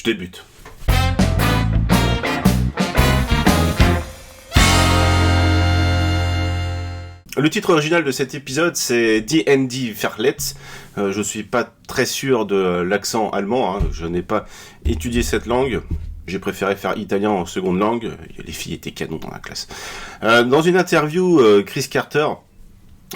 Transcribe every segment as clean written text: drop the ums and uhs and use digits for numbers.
Je débute. Le titre original de cet épisode, c'est D&D Verletz. Je suis pas très sûr de l'accent allemand, je n'ai pas étudié cette langue. J'ai préféré faire italien en seconde langue. Les filles étaient canons dans la classe. Dans une interview, Chris Carter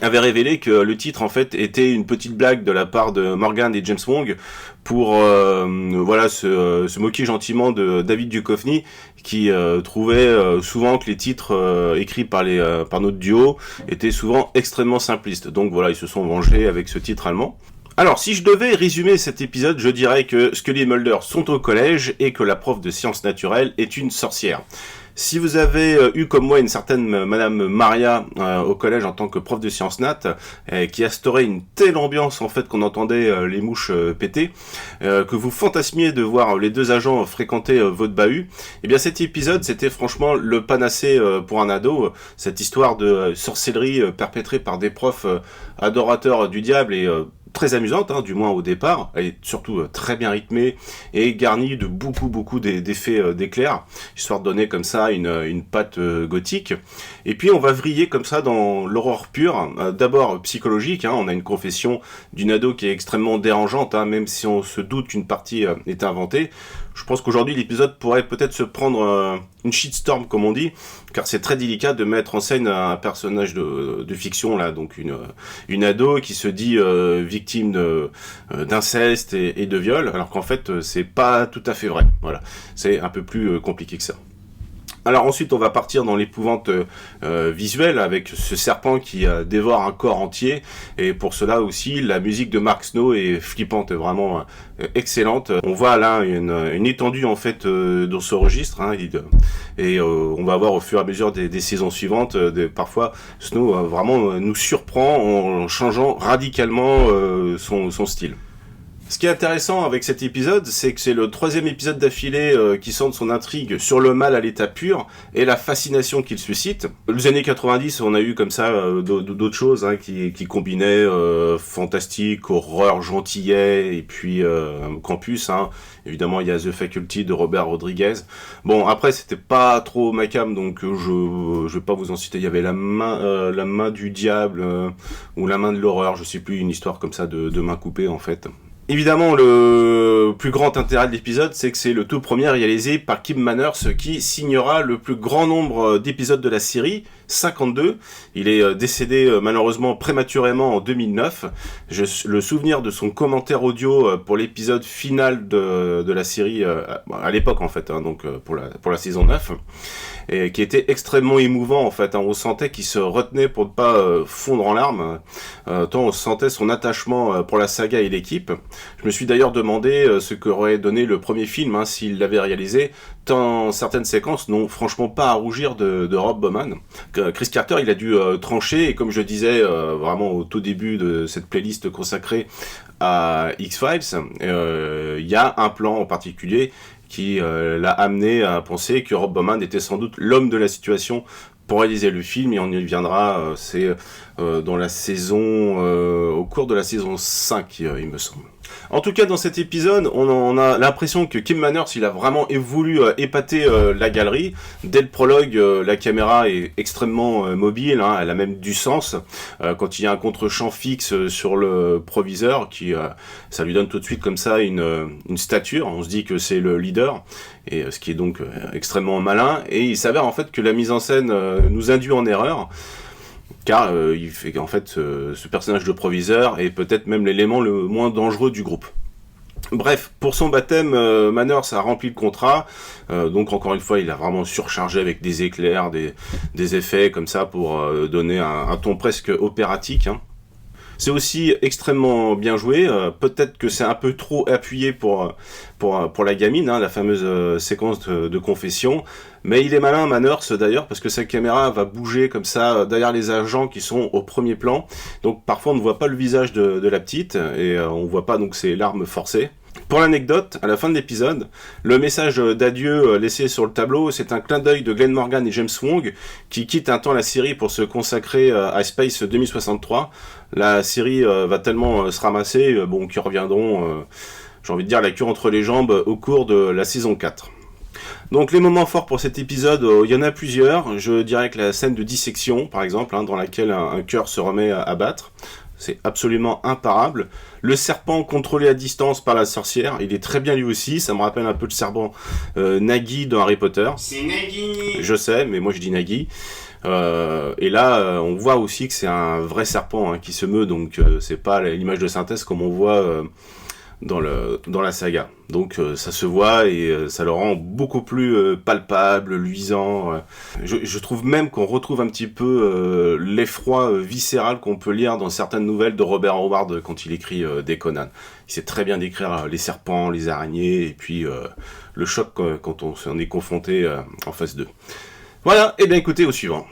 avait révélé que le titre en fait était une petite blague de la part de Morgan et James Wong pour se moquer gentiment de David Duchovny qui trouvait souvent que les titres écrits par notre duo étaient souvent extrêmement simplistes. Donc voilà, ils se sont vengés avec ce titre allemand. Alors, si je devais résumer cet épisode, je dirais que Scully et Mulder sont au collège et que la prof de sciences naturelles est une sorcière. Si vous avez eu comme moi une certaine Madame Maria au collège en tant que prof de sciences nat, qui instaurait une telle ambiance en fait qu'on entendait les mouches péter, que vous fantasmiez de voir les deux agents fréquenter votre bahut, eh bien cet épisode c'était franchement le panacée pour un ado, cette histoire de sorcellerie perpétrée par des profs adorateurs du diable et très amusante, du moins au départ. Elle est surtout très bien rythmée et garnie de beaucoup d'effets d'éclairs, histoire de donner comme ça une patte gothique. Et puis on va vriller comme ça dans l'horreur pure, d'abord psychologique, on a une confession d'une ado qui est extrêmement dérangeante, même si on se doute qu'une partie est inventée. Je pense qu'aujourd'hui l'épisode pourrait peut-être se prendre une shitstorm comme on dit, car c'est très délicat de mettre en scène un personnage de fiction là, donc une ado qui se dit victime d'inceste et de viol, alors qu'en fait c'est pas tout à fait vrai. Voilà, c'est un peu plus compliqué que ça. Alors ensuite on va partir dans l'épouvante visuelle avec ce serpent qui dévore un corps entier, et pour cela aussi la musique de Mark Snow est flippante, vraiment excellente. On voit là une étendue en fait dans ce registre, et on va voir au fur et à mesure des saisons suivantes, parfois Snow vraiment nous surprend en changeant radicalement son style. Ce qui est intéressant avec cet épisode, c'est que c'est le 3e épisode d'affilée qui centre son intrigue sur le mal à l'état pur et la fascination qu'il suscite. Les années 90, on a eu comme ça d'autres choses qui combinaient fantastique, horreur, gentillet et puis campus. Évidemment, il y a The Faculty de Robert Rodriguez. Bon, après, c'était pas trop ma cam, donc je vais pas vous en citer. Il y avait la main du diable ou la main de l'horreur, je sais plus, une histoire comme ça de main coupée en fait. Évidemment, le plus grand intérêt de l'épisode, c'est que c'est le tout premier réalisé par Kim Manners, qui signera le plus grand nombre d'épisodes de la série, 52. Il est décédé malheureusement prématurément en 2009. Le souvenir de son commentaire audio pour l'épisode final de la série, à l'époque en fait, donc pour la saison 9, et qui était extrêmement émouvant en fait. On sentait qu'il se retenait pour ne pas fondre en larmes, tant on sentait son attachement pour la saga et l'équipe. Je me suis d'ailleurs demandé ce qu'aurait donné le premier film s'il l'avait réalisé, tant certaines séquences n'ont franchement pas à rougir de Rob Bowman. Chris Carter, il a dû trancher, et comme je disais vraiment au tout début de cette playlist consacrée à X-Files, il y a un plan en particulier qui l'a amené à penser que Rob Bowman était sans doute l'homme de la situation pour réaliser le film, et on y reviendra, c'est dans la saison, au cours de la saison 5, il me semble. En tout cas, dans cet épisode, on a l'impression que Kim Manners, il a vraiment voulu épater la galerie. Dès le prologue, la caméra est extrêmement mobile, elle a même du sens. Quand il y a un contre-champ fixe sur le proviseur, ça lui donne tout de suite comme ça une stature. On se dit que c'est le leader, et ce qui est donc extrêmement malin. Et il s'avère en fait que la mise en scène nous induit en erreur, car il fait qu'en fait ce personnage de proviseur est peut-être même l'élément le moins dangereux du groupe. Bref, pour son baptême, Manners a rempli le contrat, donc encore une fois il a vraiment surchargé avec des éclairs, des effets comme ça pour donner un ton presque opératique. C'est aussi extrêmement bien joué, peut-être que c'est un peu trop appuyé pour la gamine, la fameuse séquence de confession, mais il est malin Manners d'ailleurs, parce que sa caméra va bouger comme ça derrière les agents qui sont au premier plan, donc parfois on ne voit pas le visage de la petite, et on voit pas donc ses larmes forcées. Pour l'anecdote, à la fin de l'épisode, le message d'adieu laissé sur le tableau, c'est un clin d'œil de Glenn Morgan et James Wong, qui quittent un temps la série pour se consacrer à Space 2063. La série va tellement se ramasser, qu'ils reviendront j'ai envie de dire, la queue entre les jambes au cours de la saison 4. Donc les moments forts pour cet épisode, il y en a plusieurs. Je dirais que la scène de dissection, par exemple, dans laquelle un cœur se remet à battre, c'est absolument imparable. Le serpent contrôlé à distance par la sorcière, il est très bien lui aussi. Ça me rappelle un peu le serpent Nagui dans Harry Potter. C'est Nagui. Je sais, mais moi je dis Nagui. Et là, on voit aussi que c'est un vrai serpent qui se meut, donc c'est pas l'image de synthèse comme on voit dans la saga. Donc ça se voit et ça le rend beaucoup plus palpable, luisant. Je trouve même qu'on retrouve un petit peu l'effroi viscéral qu'on peut lire dans certaines nouvelles de Robert Howard quand il écrit des Conan. Il sait très bien décrire les serpents, les araignées et puis le choc quand on est confronté en phase 2. Voilà, et bien écoutez, au suivant.